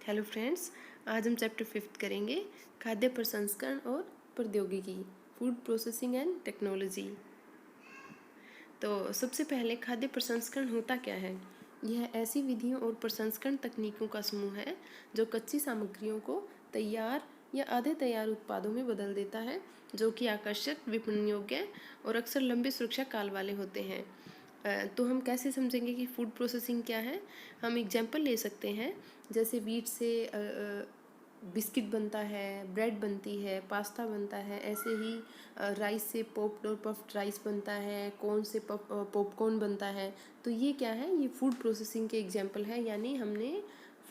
Hello friends, आज हम chapter 5 करेंगे खाद्य प्रसंस्करण और प्रौद्योगिकी, फूड प्रोसेसिंग एंड टेक्नोलॉजी। तो सबसे पहले खाद्य प्रसंस्करण होता क्या है? यह ऐसी विधियों और प्रसंस्करण तकनीकों का समूह है जो कच्ची सामग्रियों को तैयार या आधे तैयार उत्पादों में बदल देता है, जो कि आकर्षक, विपणन योग्य और अक्सर लंबे सुरक्षा काल वाले होते हैं। तो हम कैसे समझेंगे कि फूड प्रोसेसिंग क्या है? हम एग्जांपल ले सकते हैं, जैसे वीट से बिस्किट बनता है, ब्रेड बनती है, पास्ता बनता है। ऐसे ही राइस से पॉप्ड और पफ्ड राइस बनता है, कॉर्न से पॉपकॉर्न बनता है। तो ये क्या है? ये फूड प्रोसेसिंग के एग्जांपल है, यानी हमने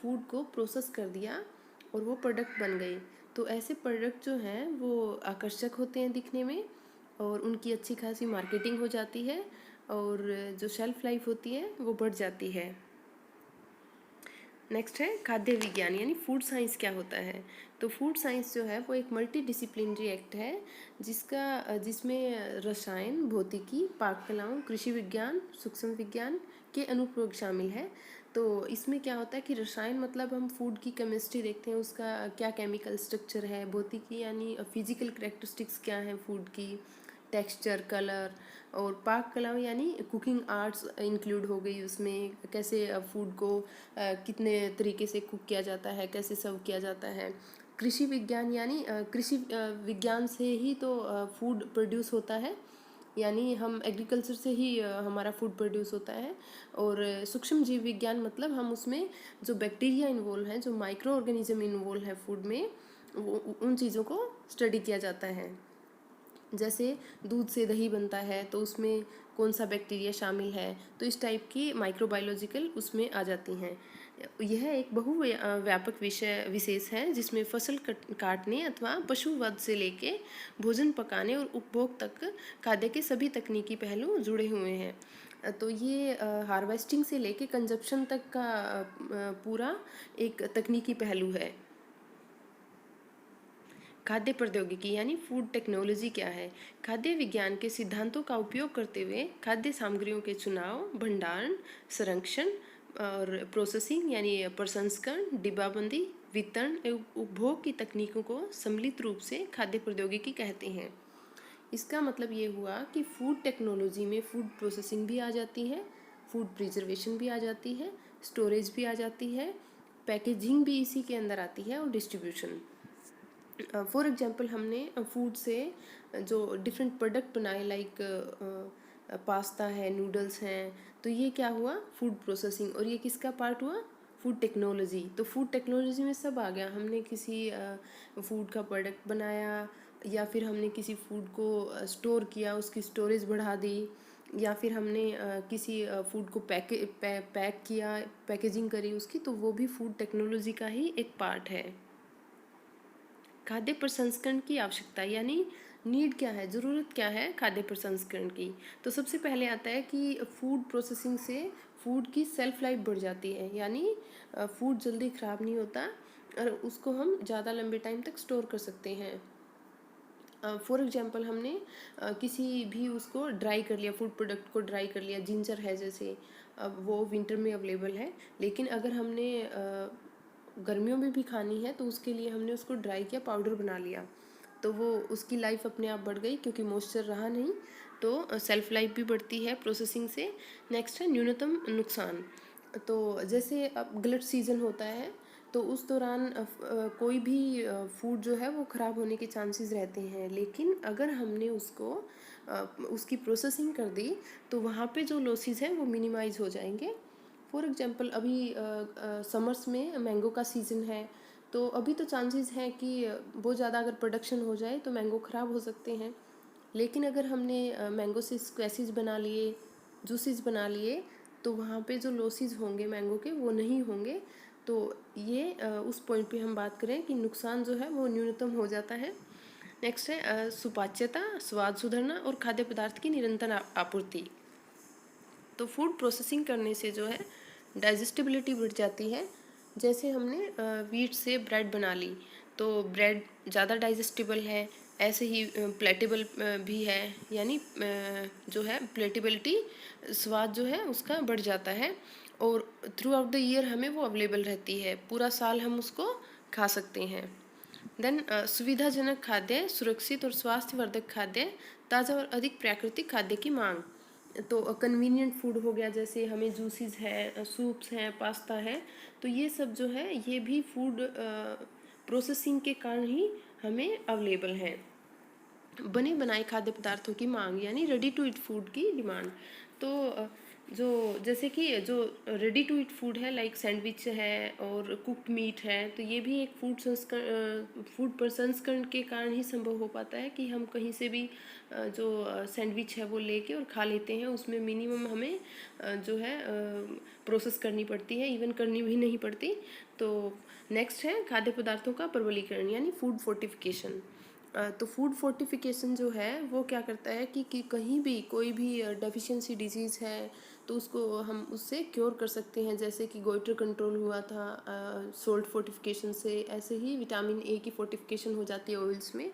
फूड को प्रोसेस कर दिया और वो प्रोडक्ट बन गए। तो ऐसे प्रोडक्ट जो हैं वो आकर्षक होते हैं दिखने में, और उनकी अच्छी खासी मार्केटिंग हो जाती है, और जो शेल्फ लाइफ होती है वो बढ़ जाती है। नेक्स्ट है खाद्य विज्ञान, यानी फूड साइंस क्या होता है? तो फूड साइंस जो है वो एक मल्टी डिसिप्लिनरी एक्ट है, जिसमें रसायन, भौतिकी, पाक कलाओं, कृषि विज्ञान, सूक्ष्म विज्ञान के अनुप्रयोग शामिल है। तो इसमें क्या होता है कि रसायन मतलब हम फूड की केमिस्ट्री देखते हैं, उसका क्या केमिकल स्ट्रक्चर है। भौतिकी यानी फिजिकल करेक्टरिस्टिक्स क्या है फूड की, टेक्सचर, कलर। और पाक कला यानी कुकिंग आर्ट्स इंक्लूड हो गई उसमें, कैसे फूड को कितने तरीके से कुक किया जाता है, कैसे सर्व किया जाता है। कृषि विज्ञान यानी कृषि विज्ञान से ही तो फूड प्रोड्यूस होता है, यानी हम एग्रीकल्चर से ही हमारा फूड प्रोड्यूस होता है। और सूक्ष्म जीव विज्ञान मतलब हम उसमें जो बैक्टीरिया इन्वॉल्व हैं, जो माइक्रो ऑर्गेनिज्म इन्वॉल्व है फूड में, वो उन चीज़ों को स्टडी किया जाता है। जैसे दूध से दही बनता है तो उसमें कौन सा बैक्टीरिया शामिल है, तो इस टाइप की माइक्रोबायोलॉजिकल उसमें आ जाती हैं। यह एक व्यापक विषय विशेष है, जिसमें फसल काटने अथवा पशुवध से लेके भोजन पकाने और उपभोग तक खाद्य के सभी तकनीकी पहलू जुड़े हुए हैं। तो ये हार्वेस्टिंग से लेके कंजप्शन तक का पूरा एक तकनीकी पहलू है। खाद्य प्रौद्योगिकी यानी फूड टेक्नोलॉजी क्या है? खाद्य विज्ञान के सिद्धांतों का उपयोग करते हुए खाद्य सामग्रियों के चुनाव, भंडारण, संरक्षण और प्रोसेसिंग यानी प्रसंस्करण, डिब्बाबंदी, वितरण एवं उपभोग की तकनीकों को सम्मिलित रूप से खाद्य प्रौद्योगिकी कहते हैं। इसका मतलब ये हुआ कि फूड टेक्नोलॉजी में फूड प्रोसेसिंग भी आ जाती है, फूड प्रिजर्वेशन भी आ जाती है, स्टोरेज भी आ जाती है, पैकेजिंग भी इसी के अंदर आती है, और डिस्ट्रीब्यूशन। फॉर एग्जांपल हमने फूड से जो डिफरेंट प्रोडक्ट बनाए, लाइक पास्ता है, नूडल्स हैं, तो ये क्या हुआ? Food processing. और ये किसका पार्ट हुआ? Food technology. तो फूड टेक्नोलॉजी में सब आ गया। हमने किसी फूड का प्रोडक्ट बनाया, या फिर हमने किसी फूड को स्टोर किया, उसकी स्टोरेज बढ़ा दी, या फिर हमने किसी फूड को पैक किया, पैकेजिंग करी उसकी, तो वो भी फूड टेक्नोलॉजी का ही एक पार्ट है। खाद्य प्रसंस्करण की आवश्यकता यानी नीड क्या है, ज़रूरत क्या है खाद्य प्रसंस्करण की? तो सबसे पहले आता है कि फूड प्रोसेसिंग से फूड की सेल्फ लाइफ बढ़ जाती है, यानी फूड जल्दी ख़राब नहीं होता और उसको हम ज़्यादा लंबे टाइम तक स्टोर कर सकते हैं। फॉर एग्जांपल हमने किसी भी उसको ड्राई कर लिया, फूड प्रोडक्ट को ड्राई कर लिया, जिंजर है जैसे, अब वो विंटर में अवेलेबल है, लेकिन अगर हमने गर्मियों में भी खानी है तो उसके लिए हमने उसको ड्राई किया, पाउडर बना लिया, तो वो उसकी लाइफ अपने आप बढ़ गई क्योंकि मॉइस्चर रहा नहीं, तो सेल्फ लाइफ भी बढ़ती है प्रोसेसिंग से। नेक्स्ट है न्यूनतम नुकसान। तो जैसे अब गलत सीज़न होता है, तो उस दौरान कोई भी फूड जो है वो ख़राब होने के चांसेस रहते हैं, लेकिन अगर हमने उसकी प्रोसेसिंग कर दी तो वहाँ पे जो लॉसेस हैं वो मिनिमाइज़ हो जाएंगे। फॉर एग्जांपल अभी समर्स में मैंगो का सीज़न है, तो अभी तो चांसेस हैं कि बहुत ज़्यादा अगर प्रोडक्शन हो जाए तो मैंगो ख़राब हो सकते हैं, लेकिन अगर हमने मैंगो से स्क्वैशेस बना लिए, जूसेस बना लिए, तो वहाँ पे जो लॉसेस होंगे मैंगो के वो नहीं होंगे। तो ये उस पॉइंट पे हम बात करें कि नुकसान जो है वो न्यूनतम हो जाता है। नेक्स्ट है सुपाच्यता, स्वाद सुधरना और खाद्य पदार्थ की निरंतर आपूर्ति। तो फूड प्रोसेसिंग करने से जो है डाइजेस्टिबिलिटी बढ़ जाती है। जैसे हमने वीट से ब्रेड बना ली, तो ब्रेड ज़्यादा डाइजेस्टिबल है। ऐसे ही प्लेटेबल भी है, यानी जो है प्लेटेबिलिटी, स्वाद जो है उसका बढ़ जाता है। और थ्रू आउट द ईयर हमें वो अवेलेबल रहती है, पूरा साल हम उसको खा सकते हैं। देन सुविधाजनक खाद्य, सुरक्षित और स्वास्थ्यवर्धक खाद्य, ताज़ा और अधिक प्राकृतिक खाद्य की मांग। तो कन्वीनियंट फूड हो गया, जैसे हमें जूसेस है, सूप्स हैं, पास्ता है, तो ये सब जो है ये भी फूड प्रोसेसिंग के कारण ही हमें अवेलेबल है। बने बनाए खाद्य पदार्थों की मांग यानी रेडी टू ईट फूड की डिमांड। तो जो जैसे कि जो रेडी टू ईट फूड है, लाइक सैंडविच है और कुक्ड मीट है, तो ये भी एक फूड प्रसंस्करण के कारण ही संभव हो पाता है कि हम कहीं से भी जो सैंडविच है वो लेके और खा लेते हैं। उसमें मिनिमम हमें जो है प्रोसेस करनी पड़ती है, इवन करनी भी नहीं पड़ती। तो नेक्स्ट है खाद्य पदार्थों का प्रबलीकरण यानी फूड फोर्टिफिकेशन। तो फूड फोर्टिफिकेशन जो है वो क्या करता है कि कहीं भी कोई भी डेफिशिएंसी डिजीज़ है तो उसको हम उससे क्योर कर सकते हैं, जैसे कि गोइटर कंट्रोल हुआ था सोल्ट फोर्टिफिकेशन से, ऐसे ही विटामिन ए की फोर्टिफिकेशन हो जाती है ऑयल्स में।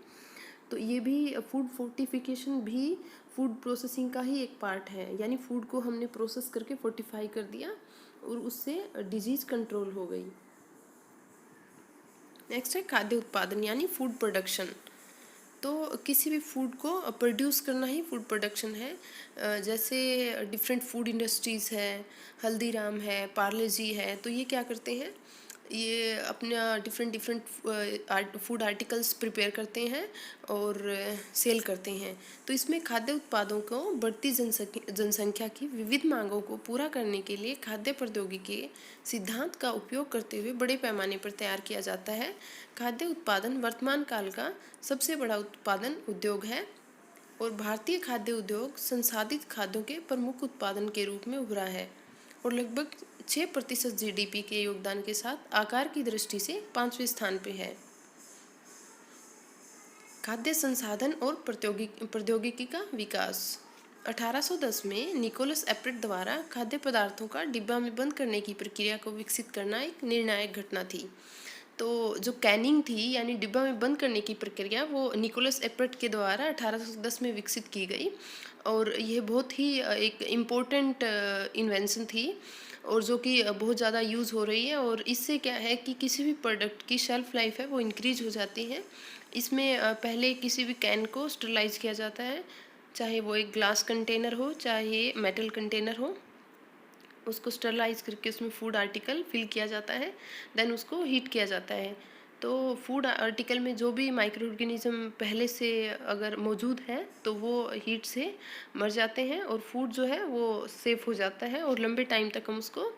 तो ये भी फूड फोर्टिफिकेशन भी फूड प्रोसेसिंग का ही एक पार्ट है, यानी फूड को हमने प्रोसेस करके फोर्टिफाई कर दिया और उससे डिजीज़ कंट्रोल हो गई। नेक्स्ट है खाद्य उत्पादन यानी फूड प्रोडक्शन। तो किसी भी फूड को प्रोड्यूस करना ही फूड प्रोडक्शन है। जैसे डिफरेंट फूड इंडस्ट्रीज़ है, हल्दीराम है, पार्ले जी है, तो ये क्या करते हैं, ये अपना different different food articles prepare करते हैं और सेल करते हैं। तो इसमें खाद्य उत्पादों को बढ़ती जनसंख्या की विविध मांगों को पूरा करने के लिए खाद्य प्रौद्योगिकी के सिद्धांत का उपयोग करते हुए बड़े पैमाने पर तैयार किया जाता है। खाद्य उत्पादन वर्तमान काल का सबसे बड़ा उत्पादन उद्योग है और भारतीय खाद्य उद्योग संसाधित खाद्यों के प्रमुख उत्पादन के रूप में उभरा है और लगभग 6% जीडीपी के योगदान के साथ आकार की दृष्टि से 5वें स्थान पे है। खाद्य संसाधन और प्रौद्योगिकी का विकास। 1810 में निकोलस एप्रेट द्वारा खाद्य पदार्थों का डिब्बा में बंद करने की प्रक्रिया को विकसित करना एक निर्णायक घटना थी। तो जो कैनिंग थी यानी डिब्बा में बंद करने की प्रक्रिया, वो निकोलस एप्रेट के द्वारा 1810 में विकसित की गई और यह बहुत ही एक इम्पोर्टेंट इन्वेंशन थी और जो कि बहुत ज़्यादा यूज़ हो रही है। और इससे क्या है कि किसी भी प्रोडक्ट की शेल्फ़ लाइफ है वो इंक्रीज हो जाती है। इसमें पहले किसी भी कैन को स्टरलाइज किया जाता है, चाहे वो एक ग्लास कंटेनर हो चाहे मेटल कंटेनर हो, उसको स्टरलाइज करके उसमें फूड आर्टिकल फिल किया जाता है, देन उसको हीट किया जाता है। तो फूड आर्टिकल में जो भी माइक्रो ऑर्गेनिज्म पहले से अगर मौजूद है तो वो हीट से मर जाते हैं और फूड जो है वो सेफ हो जाता है और लंबे टाइम तक हम उसको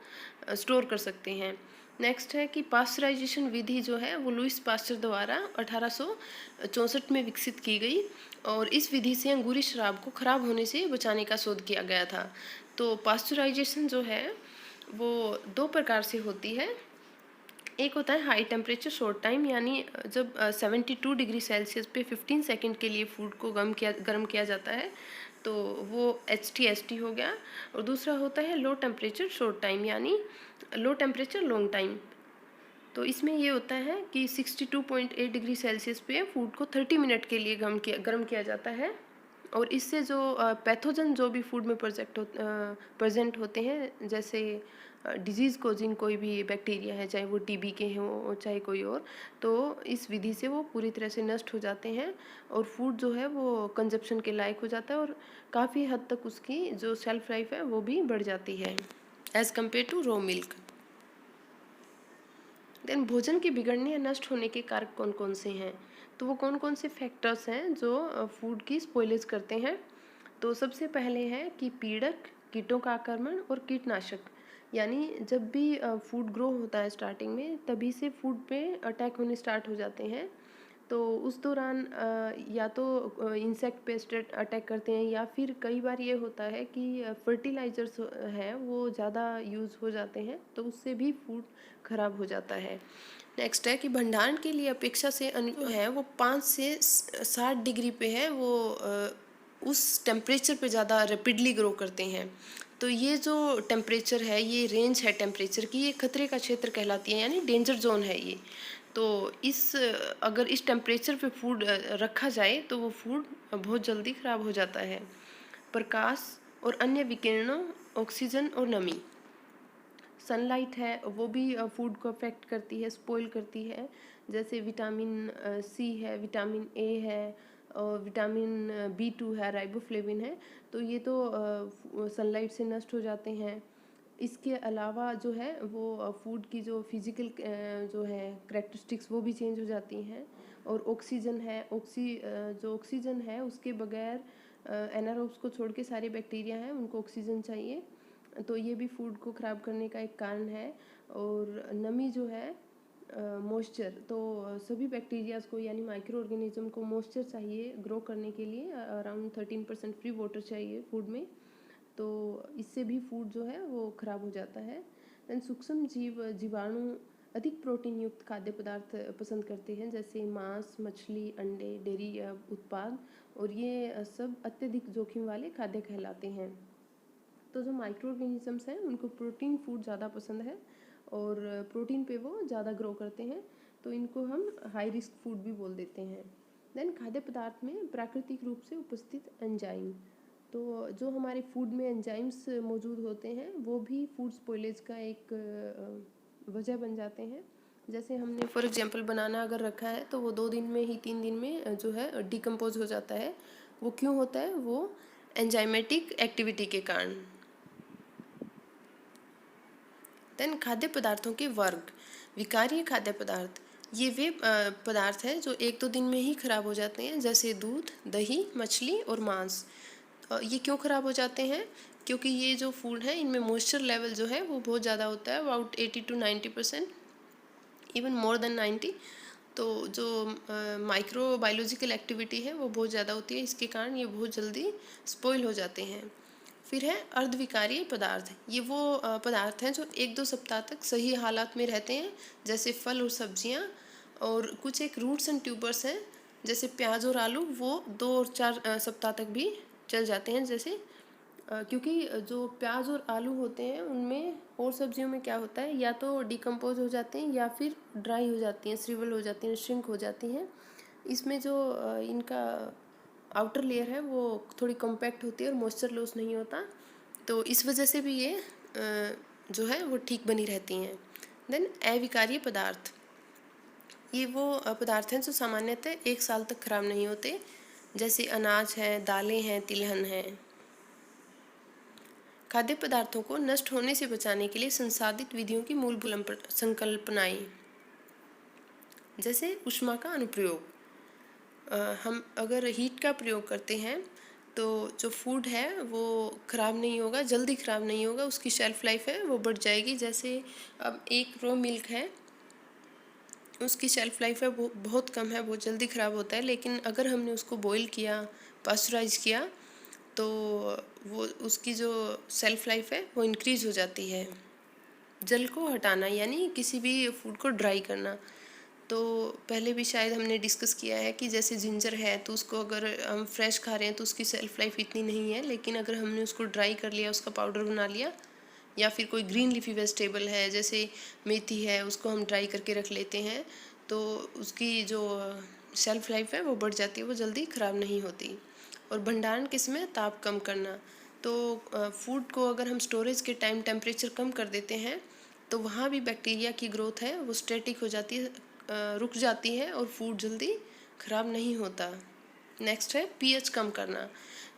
स्टोर कर सकते हैं। नेक्स्ट है कि पास्चराइजेशन विधि जो है वो लुइस पास्चर द्वारा 1864 में विकसित की गई और इस विधि से अंगूरी शराब को खराब होने से बचाने का शोध किया गया था। तो पास्चराइजेशन जो है वो दो प्रकार से होती है। एक होता है हाई टेम्परेचर शॉर्ट टाइम, यानी जब 72 डिग्री सेल्सियस पे 15 सेकंड के लिए फूड को गर्म किया जाता है तो वो HTST हो गया। और दूसरा होता है लो टेम्परेचर शॉर्ट टाइम यानी लो टेम्परेचर लॉन्ग टाइम। तो इसमें ये होता है कि 62.8 डिग्री सेल्सियस पे फूड को 30 मिनट के लिए गर्म किया जाता है और इससे जो पैथोजन जो भी फूड में प्रेजेंट होते हैं, जैसे डिजीज़ कोजिंग कोई भी बैक्टीरिया है, चाहे वो TB के हों चाहे कोई और, तो इस विधि से वो पूरी तरह से नष्ट हो जाते हैं और फूड जो है वो कंजप्शन के लायक हो जाता है और काफ़ी हद तक उसकी जो शेल्फ लाइफ है वो भी बढ़ जाती है as compared to raw milk. Then भोजन के बिगड़ने या नष्ट होने के कारक कौन कौन से हैं, तो वो कौन कौन से फैक्टर्स हैं जो फूड की स्पॉइलेज करते हैं। तो सबसे पहले है कि पीड़क, कीटों का आक्रमण और कीटनाशक, यानी जब भी फूड ग्रो होता है स्टार्टिंग में तभी से फूड पे अटैक होने स्टार्ट हो जाते हैं। तो उस दौरान या तो इंसेक्ट पेस्ट अटैक करते हैं या फिर कई बार ये होता है कि फर्टिलाइजर्स है वो ज़्यादा यूज़ हो जाते हैं तो उससे भी फूड खराब हो जाता है। नेक्स्ट है कि भंडारण के लिए अपेक्षा से अणु है वो 5 से 60 डिग्री पे है, वो उस टेम्परेचर पे ज़्यादा रैपिडली ग्रो करते हैं। तो ये जो टेम्परेचर है, ये रेंज है टेम्परेचर की, ये खतरे का क्षेत्र कहलाती है यानी डेंजर जोन है ये। तो अगर इस टेम्परेचर पे फूड रखा जाए तो वो फूड बहुत जल्दी ख़राब हो जाता है। प्रकाश और अन्य विकिरणों, ऑक्सीजन और नमी। सनलाइट है वो भी फूड को अफेक्ट करती है, स्पॉइल करती है। जैसे विटामिन सी है, विटामिन ए है और विटामिन B2 है, राइबोफ्लेविन है, तो ये तो सनलाइट से नष्ट हो जाते हैं। इसके अलावा जो है वो फूड की जो फिजिकल जो है करेक्टरिस्टिक्स वो भी चेंज हो जाती हैं। और ऑक्सीजन है, जो ऑक्सीजन है उसके बगैर एनारोब्स को छोड़ के सारे बैक्टीरिया हैं उनको ऑक्सीजन चाहिए, तो ये भी फूड को ख़राब करने का एक कारण है। और नमी जो है, मॉइस्चर, तो सभी बैक्टीरियाज को यानी माइक्रो ऑर्गेनिज्म को मॉइस्चर चाहिए ग्रो करने के लिए। अराउंड 13% फ्री वाटर चाहिए फूड में, तो इससे भी फूड जो है वो ख़राब हो जाता है। देन सूक्ष्म जीवाणु अधिक प्रोटीन युक्त खाद्य पदार्थ पसंद करते हैं, जैसे मांस, मछली, अंडे, डेयरी उत्पाद, और ये सब अत्यधिक जोखिम वाले खाद्य कहलाते हैं। तो जो माइक्रो ऑर्गेनिजम्स हैं उनको प्रोटीन फूड ज़्यादा पसंद है और प्रोटीन पे वो ज़्यादा ग्रो करते हैं, तो इनको हम हाई रिस्क फूड भी बोल देते हैं। देन खाद्य पदार्थ में प्राकृतिक रूप से उपस्थित एंजाइम, तो जो हमारे फूड में एंजाइम्स मौजूद होते हैं वो भी फूड स्पॉइलेज का एक वजह बन जाते हैं। जैसे हमने फॉर एग्जांपल बनाना अगर रखा है तो वो 2 दिन में ही 3 दिन में जो है डिकम्पोज हो जाता है। वो क्यों होता है? वो एंजाइमेटिक एक्टिविटी के कारण। देन खाद्य पदार्थों के वर्ग। विकार्य खाद्य पदार्थ, ये वे पदार्थ हैं जो 1-2 दिन में ही खराब हो जाते हैं, जैसे दूध, दही, मछली और मांस। ये क्यों खराब हो जाते हैं? क्योंकि ये जो फूड है इनमें मॉइस्चर लेवल जो है वो बहुत ज़्यादा होता है, about 80 to 90%, even more than 90। तो जो माइक्रो बायोलॉजिकल एक्टिविटी है वो बहुत ज़्यादा होती है, इसके कारण ये बहुत जल्दी स्पॉइल हो जाते हैं। फिर है अर्धविकारीय पदार्थ, ये वो पदार्थ हैं जो 1-2 सप्ताह तक सही हालात में रहते हैं, जैसे फल और सब्जियां। और कुछ एक रूट्स एंड ट्यूबर्स हैं, जैसे प्याज और आलू, वो 2 और 4 सप्ताह तक भी चल जाते हैं। जैसे क्योंकि जो प्याज और आलू होते हैं उनमें और सब्जियों में क्या होता है, या तो डिकम्पोज हो जाते हैं या फिर ड्राई हो जाती हैं, श्रिवल हो जाती हैं, श्रिंक हो जाती हैं। इसमें जो इनका आउटर लेयर है वो थोड़ी कॉम्पैक्ट होती है और मॉइस्चर लॉस नहीं होता, तो इस वजह से भी ये जो है वो ठीक बनी रहती हैं। देन अविकारीय पदार्थ, ये वो पदार्थ हैं जो सामान्यतः 1 साल तक खराब नहीं होते, जैसे अनाज है, दालें हैं, तिलहन है। खाद्य पदार्थों को नष्ट होने से बचाने के लिए संसाधित विधियों की मूल संकल्पनाएं, जैसे ऊष्मा का अनुप्रयोग। हम अगर हीट का प्रयोग करते हैं तो जो फूड है वो ख़राब नहीं होगा, जल्दी ख़राब नहीं होगा, उसकी शेल्फ़ लाइफ है वो बढ़ जाएगी। जैसे अब एक रो मिल्क है, उसकी शेल्फ़ लाइफ है वो बहुत कम है, बहुत जल्दी ख़राब होता है, लेकिन अगर हमने उसको बॉईल किया, पास्चराइज किया, तो वो उसकी जो शेल्फ़ लाइफ है वो इंक्रीज़ हो जाती है। जल को हटाना यानी किसी भी फूड को ड्राई करना, तो पहले भी शायद हमने डिस्कस किया है कि जैसे जिंजर है तो उसको अगर हम फ्रेश खा रहे हैं तो उसकी सेल्फ लाइफ इतनी नहीं है, लेकिन अगर हमने उसको ड्राई कर लिया, उसका पाउडर बना लिया, या फिर कोई ग्रीन लीफी वेजिटेबल है जैसे मेथी है, उसको हम ड्राई करके रख लेते हैं, तो उसकी जो शेल्फ लाइफ है वो बढ़ जाती है, वो जल्दी ख़राब नहीं होती। और भंडारण के समय ताप कम करना, तो फूड को अगर हम स्टोरेज के टाइम टेम्परेचर कम कर देते हैं तो वहाँ भी बैक्टीरिया की ग्रोथ है वो स्टैटिक हो जाती है, रुक जाती है और फूड जल्दी ख़राब नहीं होता। नेक्स्ट है पीएच कम करना,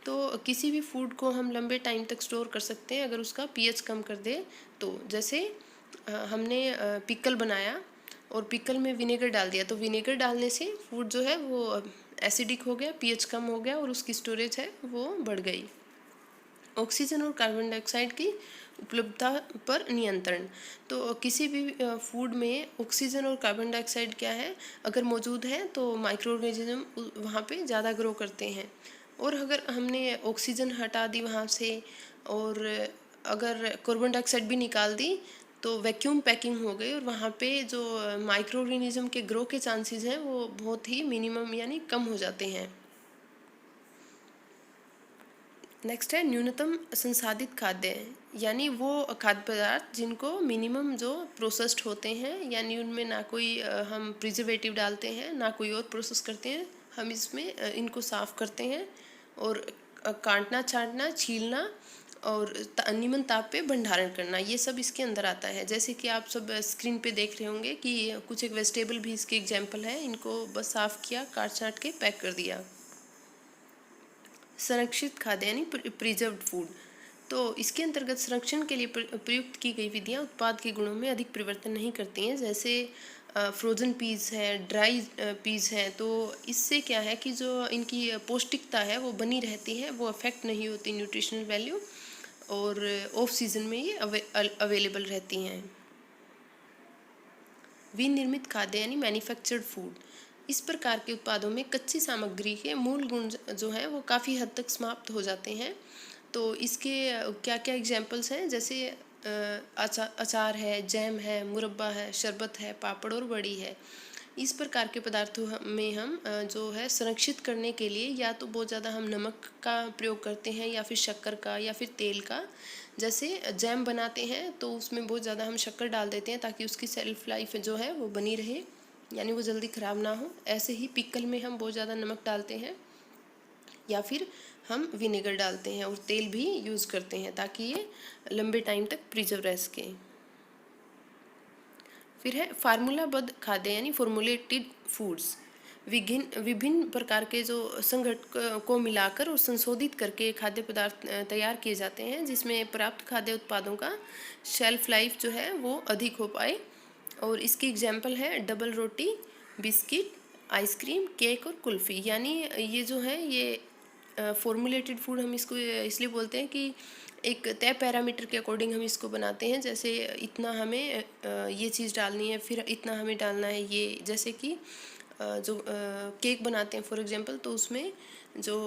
तो किसी भी फूड को हम लंबे टाइम तक स्टोर कर सकते हैं अगर उसका पीएच कम कर दे तो। जैसे हमने पिकल बनाया और पिकल में विनेगर डाल दिया, तो विनेगर डालने से फूड जो है वो एसिडिक हो गया, पीएच कम हो गया और उसकी स्टोरेज है वो बढ़ गई। ऑक्सीजन और कार्बन डाइऑक्साइड की उपलब्धता पर नियंत्रण, तो किसी भी फूड में ऑक्सीजन और कार्बन डाइऑक्साइड क्या है, अगर मौजूद है तो माइक्रो ऑर्गेनिज्म वहाँ पे ज़्यादा ग्रो करते हैं। और अगर हमने ऑक्सीजन हटा दी वहाँ से और अगर कार्बन डाइऑक्साइड भी निकाल दी तो वैक्यूम पैकिंग हो गई और वहाँ पे जो माइक्रो ऑर्गेनिज्म के ग्रो के चांसेस हैं वो बहुत ही मिनिमम यानी कम हो जाते हैं। नेक्स्ट है न्यूनतम संसाधित खाद्य, यानी वो खाद्य पदार्थ जिनको मिनिमम जो प्रोसेस्ड होते हैं, यानी उनमें ना कोई हम प्रिजर्वेटिव डालते हैं ना कोई और प्रोसेस करते हैं, हम इसमें इनको साफ़ करते हैं और काटना, छाँटना, छीलना और निम्न ताप पे भंडारण करना, ये सब इसके अंदर आता है। जैसे कि आप सब स्क्रीन पे देख रहे होंगे कि कुछ एक वेजिटेबल भी इसके एग्जाम्पल है, इनको बस साफ किया, काट छाट के पैक कर दिया। संरक्षित खाद्य यानी प्रिजर्व्ड फूड, तो इसके अंतर्गत संरक्षण के लिए प्रयुक्त की गई विधियां उत्पाद के गुणों में अधिक परिवर्तन नहीं करती हैं। जैसे फ्रोज़न पीस है, ड्राई पीस है, तो इससे क्या है कि जो इनकी पौष्टिकता है वो बनी रहती है, वो अफेक्ट नहीं होती न्यूट्रिशनल वैल्यू, और ऑफ सीजन में ये अवेलेबल रहती हैं। विनिर्मित खाद्य यानी मैन्युफैक्चर्ड फूड, इस प्रकार के उत्पादों में कच्ची सामग्री के मूल गुण जो हैं वो काफ़ी हद तक समाप्त हो जाते हैं। तो इसके क्या क्या एग्जांपल्स हैं, जैसे अचार है, जैम है, मुरब्बा है, शरबत है, पापड़ और बड़ी है। इस प्रकार के पदार्थों में हम जो है संरक्षित करने के लिए या तो बहुत ज़्यादा हम नमक का प्रयोग करते हैं, या फिर शक्कर का, या फिर तेल का। जैसे जैम बनाते हैं तो उसमें बहुत ज़्यादा हम शक्कर डाल देते हैं ताकि उसकी सेल्फ लाइफ जो है वो बनी रहे, यानी वो जल्दी ख़राब ना हो। ऐसे ही पिकल में हम बहुत ज़्यादा नमक डालते हैं, या फिर हम विनेगर डालते हैं और तेल भी यूज़ करते हैं ताकि ये लंबे टाइम तक प्रिजर्व रह सके। फिर है फार्मूलाबद्ध खाद्य यानी फॉर्मुलेटेड फूड्स, विभिन्न प्रकार के जो संघटक को मिलाकर और संशोधित करके खाद्य पदार्थ तैयार किए जाते हैं, जिसमें प्राप्त खाद्य उत्पादों का शेल्फ लाइफ जो है वो अधिक हो पाए। और इसकी एग्जांपल है डबल रोटी, बिस्किट, आइसक्रीम, केक और कुल्फ़ी। यानी ये जो है ये फॉर्मुलेटेड फूड हम इसको इसलिए बोलते हैं कि एक तय पैरामीटर के अकॉर्डिंग हम इसको बनाते हैं। जैसे इतना हमें ये चीज़ डालनी है, फिर इतना हमें डालना है ये। जैसे कि जो केक बनाते हैं फॉर एग्जांपल, तो उसमें जो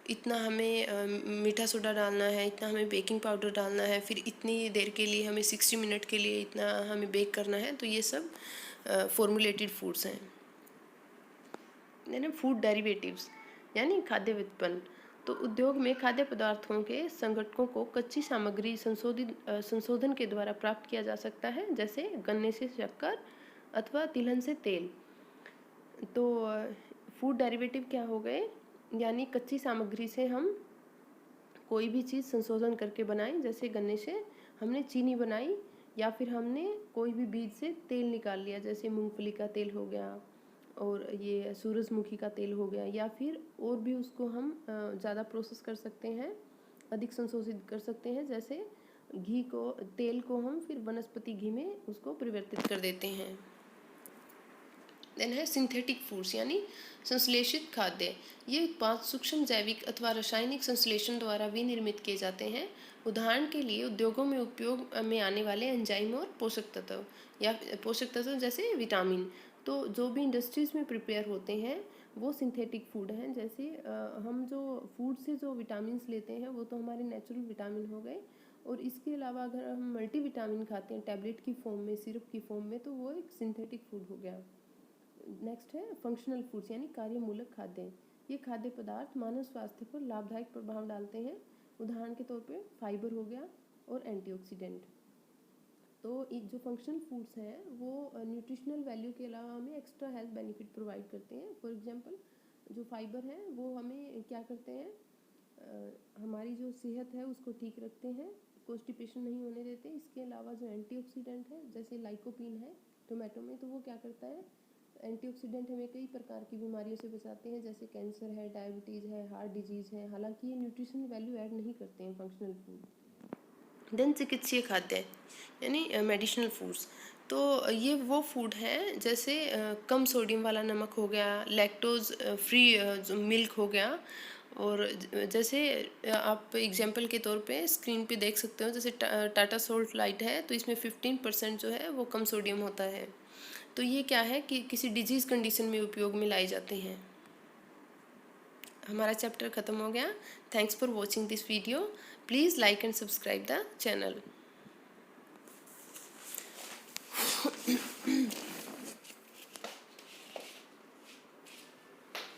इतना हमें मीठा सोडा डालना है, इतना हमें बेकिंग पाउडर डालना है, फिर इतनी देर के लिए हमें 60 मिनट के लिए इतना हमें बेक करना है। तो ये सब फॉर्मुलेटेड फूड्स हैं। यानी फूड डेरिवेटिव्स यानी खाद्य व्युत्पन्न, तो उद्योग में खाद्य पदार्थों के संघटकों को कच्ची सामग्री संशोधन के द्वारा प्राप्त किया जा सकता है, जैसे गन्ने से शक्कर अथवा तिलहन से तेल। तो फूड डेरिवेटिव क्या हो गए, यानी कच्ची सामग्री से हम कोई भी चीज़ संशोधन करके बनाएं। जैसे गन्ने से हमने चीनी बनाई, या फिर हमने कोई भी बीज से तेल निकाल लिया, जैसे मूंगफली का तेल हो गया और ये सूरजमुखी का तेल हो गया, या फिर और भी उसको हम ज़्यादा प्रोसेस कर सकते हैं, अधिक संशोधित कर सकते हैं। जैसे घी को, तेल को हम फिर वनस्पति घी में उसको परिवर्तित कर देते हैं। देन है सिंथेटिक फूड्स यानी संश्लेषित खाद्य, ये उत्पाद सूक्ष्म जैविक अथवा रासायनिक संश्लेषण द्वारा विनिर्मित किए जाते हैं। उदाहरण के लिए उद्योगों में उपयोग में आने वाले एंजाइम और पोषक तत्व, या पोषक तत्व जैसे विटामिन, तो जो भी इंडस्ट्रीज़ में प्रिपेयर होते हैं वो सिंथेटिक फूड हैं। जैसे हम जो फूड से जो विटामिन लेते हैं वो तो हमारे नेचुरल विटामिन हो गए, और इसके अलावा अगर हम मल्टीविटामिन खाते हैं टैबलेट की फॉर्म में, सिरप की फॉर्म में, तो वो एक सिंथेटिक फूड हो गया। नेक्स्ट है फंक्शनल फूड्स यानी कार्यमूलक खाद्य, ये खाद्य पदार्थ मानव स्वास्थ्य पर लाभदायक प्रभाव डालते हैं। उदाहरण के तौर पे फाइबर हो गया और एंटीऑक्सीडेंट। तो जो फंक्शनल फूड्स हैं वो न्यूट्रिशनल वैल्यू के अलावा हमें एक्स्ट्रा हेल्थ बेनिफिट प्रोवाइड करते हैं। फॉर एग्जांपल जो फाइबर है वो हमें क्या करते हैं, हमारी जो सेहत है उसको ठीक रखते हैं, कॉन्स्टिपेशन नहीं होने देते। इसके अलावा जो एंटीऑक्सीडेंट है जैसे लाइकोपीन है टोमेटो में, तो वो क्या करता है, एंटीऑक्सीडेंट हमें कई प्रकार की बीमारियों से बचाते हैं, जैसे कैंसर है, डायबिटीज़ है, हार्ट डिजीज़ है। हालांकि ये न्यूट्रिशन वैल्यू ऐड नहीं करते हैं फंक्शनल फूड। देन चिकित्सीय खाद्य यानी मेडिसिनल फूड्स, तो ये वो फूड हैं जैसे कम सोडियम वाला नमक हो गया, लैक्टोज फ्री जो मिल्क हो गया, और जैसे आप एग्जांपल के तौर पे स्क्रीन पे देख सकते हो, जैसे टाटा सोल्ट लाइट है, तो इसमें 15% जो है वो कम सोडियम होता है। तो ये क्या है कि किसी डिजीज़ कंडीशन में उपयोग में लाई जाते हैं। हमारा चैप्टर ख़त्म हो गया। Thanks for watching this video. Please like and subscribe the channel.